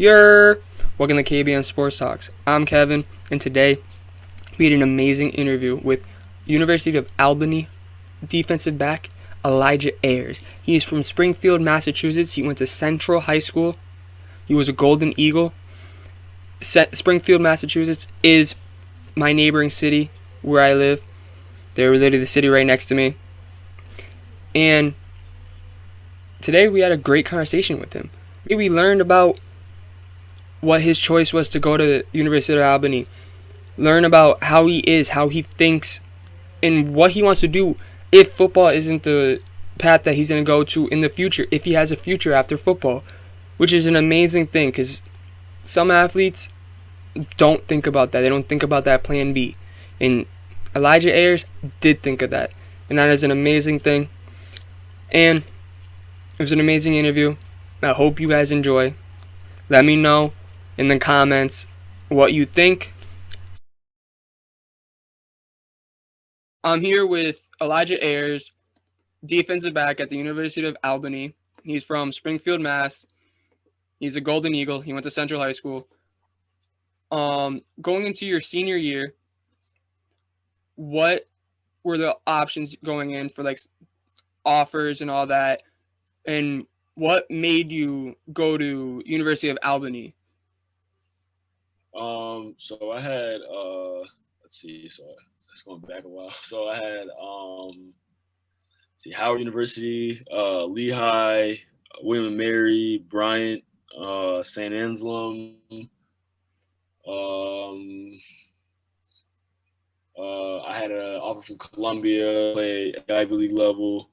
You're welcome to KBN Sports Talks. I'm Kevin, and today we had an amazing interview with University of Albany defensive back Elijah Ayers. He is from Springfield, Massachusetts. He went to Central High School. He was a Golden Eagle. Springfield, Massachusetts is my neighboring city where I live. They're literally the city right next to me. And today we had a great conversation with him. We learned about what his choice was to go to the University of Albany. Learn about how he is, how he thinks, and what he wants to do if football isn't the path that he's going to go to in the future, if he has a future after football, which is an amazing thing because some athletes don't think about that. They don't think about that plan B. And Elijah Ayers did think of that. And that is an amazing thing. And it was an amazing interview. I hope you guys enjoy. Let me know in the comments what you think. I'm here with Elijah Ayers, defensive back at the University of Albany. He's from Springfield, Mass. He's a Golden Eagle. He went to Central High School. Going into your senior year, what were the options going in for like offers and all that? And what made you go to University of Albany? So I had let's see, so that's going back a while. So I had Howard University, Lehigh, William and Mary, Bryant, St. Anselm, um, I had an offer from Columbia, play Ivy League level,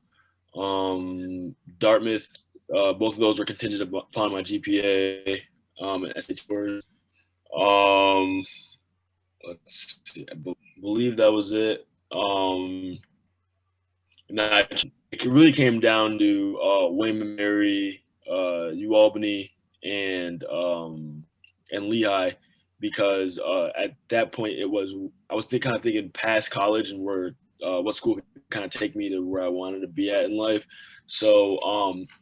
Dartmouth. Both of those were contingent upon my GPA and SAT scores. Let's see, I believe that was it. And it really came down to William and Mary, UAlbany, and Lehigh, because at that point I was kind of thinking past college and where what school could kind of take me to where I wanted to be at in life. So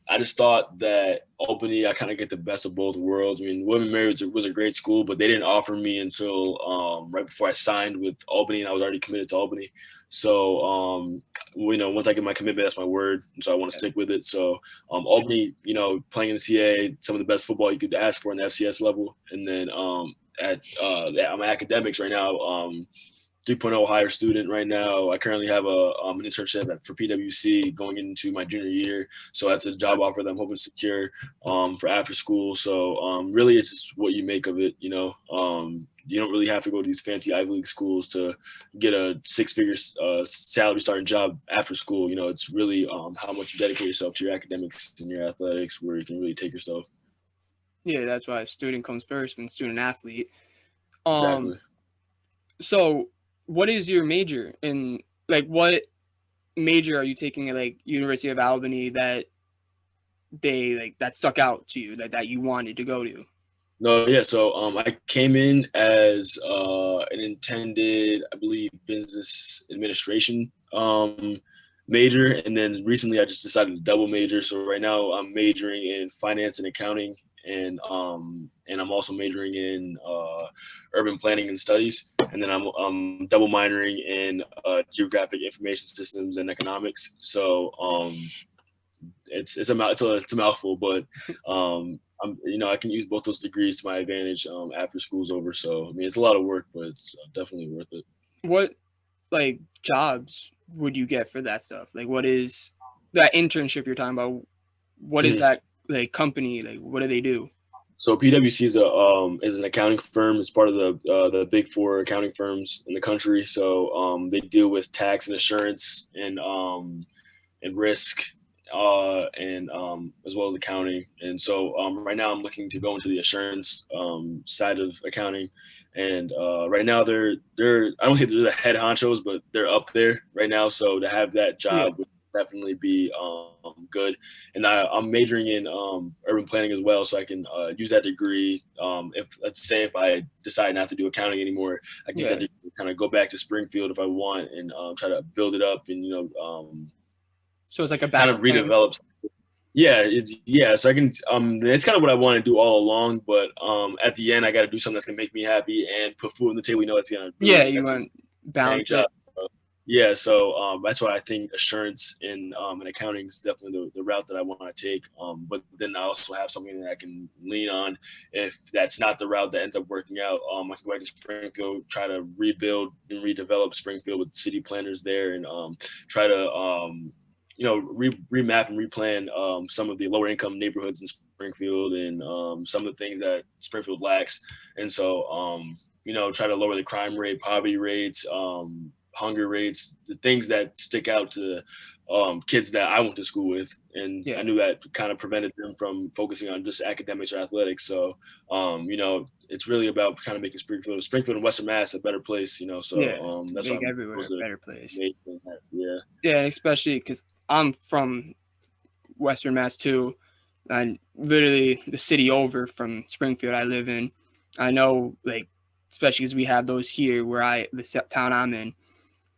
I just thought that Albany, I kind of get the best of both worlds. I mean, William and Mary was a great school, but they didn't offer me until right before I signed with Albany, and I was already committed to Albany. So once I get my commitment, that's my word, and so I want to stick with it. So Albany, playing in the CAA, some of the best football you could ask for in the FCS level, and then I'm academics right now. 3.0 higher student right now. I currently have an internship for PwC going into my junior year. So that's a job offer that I'm hoping to secure for after school. So really, it's just what you make of it. You don't really have to go to these fancy Ivy League schools to get a six-figure salary starting job after school. It's really how much you dedicate yourself to your academics and your athletics where you can really take yourself. Yeah, that's why student comes first and student athlete. Exactly. So what is your major, and like what major are you taking at like University of Albany that that stuck out to you that you wanted to go to? No, yeah. So I came in as an intended, I believe, business administration major, and then recently I just decided to double major. So right now I'm majoring in finance and accounting, and I'm also majoring in urban planning and studies, and then I'm double minoring in geographic information systems and economics. So it's a mouthful, but I can use both those degrees to my advantage after school's over. So I mean, it's a lot of work, but it's definitely worth it. What like jobs would you get for that stuff? Like what is that internship you're talking about? What is Mhm. that like company? Like what do they do? So PwC is an accounting firm. It's part of the big four accounting firms in the country. So they deal with tax and assurance and risk, and as well as accounting. And so right now I'm looking to go into the assurance side of accounting. And right now they're I don't think they're the head honchos, but they're up there right now. So to have that Yeah. job would definitely be good. And I'm majoring in urban planning as well, so I can use that degree. If let's say if I decide not to do accounting anymore, I can use that Yeah. degree to kind of go back to Springfield if I want and try to build it up and So it's like a kind of backup plan. redevelop. Yeah. So I can it's kind of what I want to do all along, but at the end I got to do something that's gonna make me happy and put food on the table. You know, it's gonna Yeah, really you that's a want to paying balance job. it. Yeah, so that's why I think assurance in accounting is definitely the route that I want to take. But then I also have something that I can lean on if that's not the route that ends up working out. I can go back to Springfield, try to rebuild and redevelop Springfield with city planners there, and try to remap and replan some of the lower income neighborhoods in Springfield and some of the things that Springfield lacks. And so try to lower the crime rate, poverty rates, hunger rates, the things that stick out to kids that I went to school with. And I Yeah, knew that kind of prevented them from focusing on just academics or athletics. So, it's really about kind of making Springfield and Western Mass a better place, yeah, so that's what make I'm everywhere supposed a to better place. make. Yeah. Yeah, especially because I'm from Western Mass too, and literally the city over from Springfield I live in. I know, like, especially because we have those here where the town I'm in,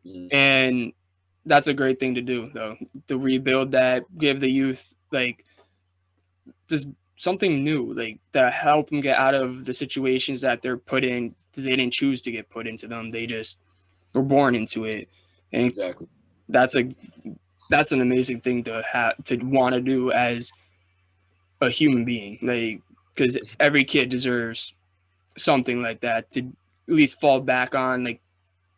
Mhm. and that's a great thing to do though, to rebuild that, give the youth like just something new, like to help them get out of the situations that they're put in because they didn't choose to get put into them. They just were born into it, and Exactly. that's a that's an amazing thing to have to want to do as a human being, like because every kid deserves something like that to at least fall back on. Like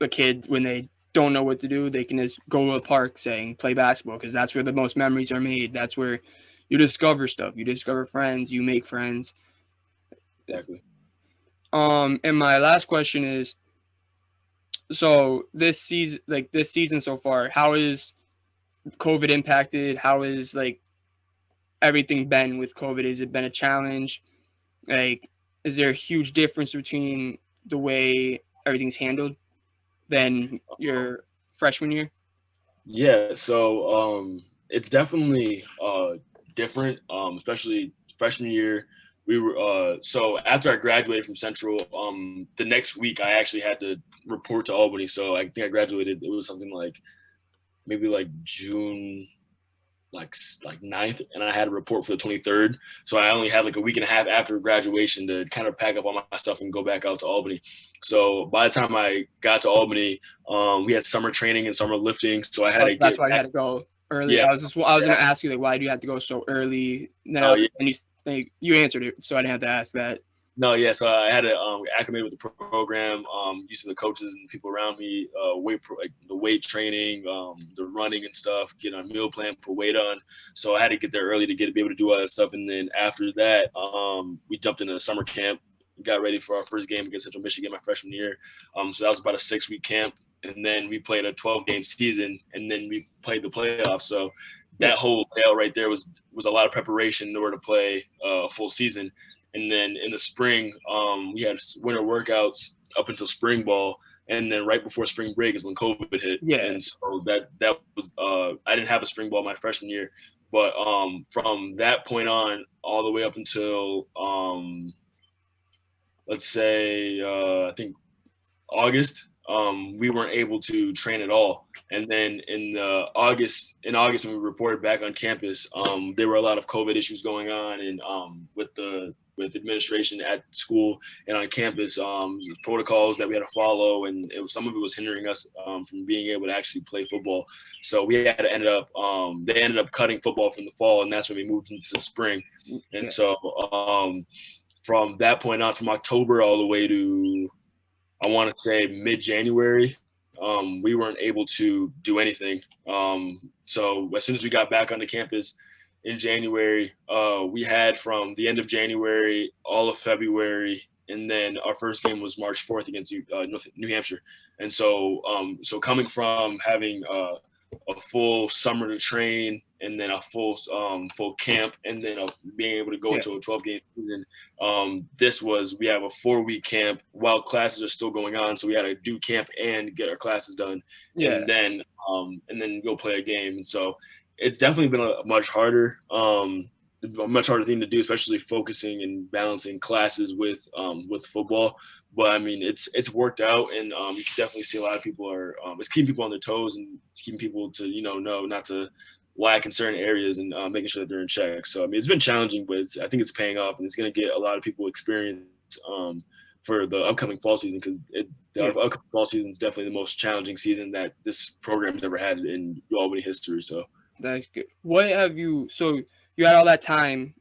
a kid when they don't know what to do, they can just go to a park saying play basketball because that's where the most memories are made. That's where you discover stuff, you discover friends, you make friends. It's, Exactly. and my last question is, so this season so far, how is COVID impacted? How is like everything been with COVID? Has it been a challenge? Like, is there a huge difference between the way everything's handled than your freshman year? Yeah, so it's definitely different, especially freshman year. We were so after I graduated from Central, the next week I actually had to report to Albany. So I think I graduated. It was something like maybe like June like 9th, and I had a report for the 23rd. So I only had like a week and a half after graduation to kind of pack up all my stuff and go back out to Albany. So by the time I got to Albany, we had summer training and summer lifting, so I had Oh, to so that's get why you back. had to go early. Yeah, I was gonna ask you like why do you have to go so early? yeah. And you answered it, so I didn't have to ask that. No, yeah. So I had to acclimate with the program, using the coaches and people around me, like the weight training, the running and stuff, get on a meal plan, put weight on. So I had to get there early to be able to do all that stuff. And then after that, we jumped into summer camp, got ready for our first game against Central Michigan my freshman year. So that was about a 6-week camp, and then we played a 12-game season, and then we played the playoffs. So Yeah, that whole layout right there was a lot of preparation in order to play a full season. And then in the spring, we had winter workouts up until spring ball, and then right before spring break is when COVID hit, yeah, and so that was I didn't have a spring ball my freshman year, but from that point on, all the way up until let's say I think August, we weren't able to train at all. And then in August when we reported back on campus, there were a lot of COVID issues going on, and with administration at school and on campus, protocols that we had to follow, and some of it was hindering us from being able to actually play football. So we had to they ended up cutting football from the fall, and that's when we moved into the spring. And yeah, so from that point on, from October all the way to I want to say mid-January, we weren't able to do anything. So as soon as we got back onto campus in January, we had from the end of January, all of February, and then our first game was March 4th against New Hampshire. And so coming from having a full summer to train, and then a full camp, and then being able to go yeah, into a 12-game season. We have a 4-week camp while classes are still going on, so we had to do camp and get our classes done, yeah, and then go play a game. And so it's definitely been a much harder thing to do, especially focusing and balancing classes with football. But I mean, it's worked out, and you can definitely see a lot of people are it's keeping people on their toes and keeping people to know not to lack in certain areas and making sure that they're in check. So I mean, it's been challenging, but I think it's paying off, and it's going to get a lot of people experience for the upcoming fall season, because the Yeah, upcoming fall season is definitely the most challenging season that this program's ever had in UAlbany history. So that's good. What have you? So you had all that time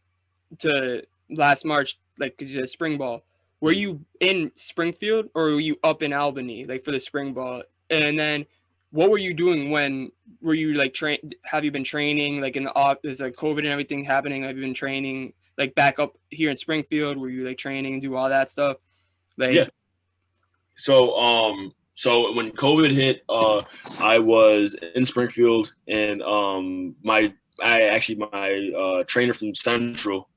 to last March, like because you had spring ball. Were mhm. you in Springfield or were you up in Albany, like for the spring ball? And then, what were you doing when? Were you like train? Have you been training like in the off? Is like COVID and everything happening? Have you been training like back up here in Springfield? Were you like training and do all that stuff? Yeah. Like, So when COVID hit, I was in Springfield, and my trainer from Central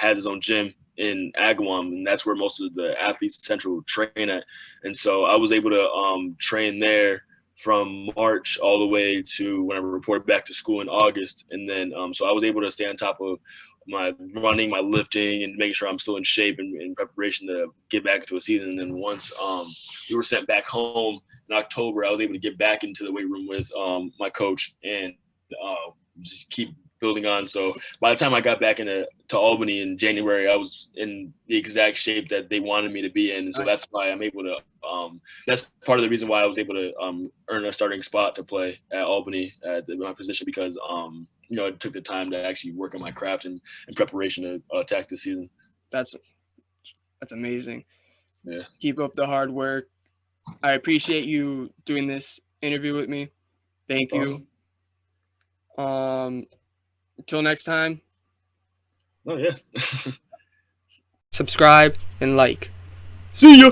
has his own gym in Agawam, and that's where most of the athletes at Central train at. And so I was able to train there from March all the way to when I reported back to school in August. And then so I was able to stay on top of my running, my lifting, and making sure I'm still in shape and in preparation to get back into a season. And then once we were sent back home in October, I was able to get back into the weight room with my coach and just keep building on. So by the time I got back to Albany in January, I was in the exact shape that they wanted me to be in. And so that's why I'm able to. That's part of the reason why I was able to earn a starting spot to play at Albany at my position, because it took the time to actually work on my craft and in preparation to attack the season. that's that's amazing. Yeah. Keep up the hard work. I appreciate you doing this interview with me. No Thank problem. you. Until next time. Oh yeah. Subscribe and like. See ya.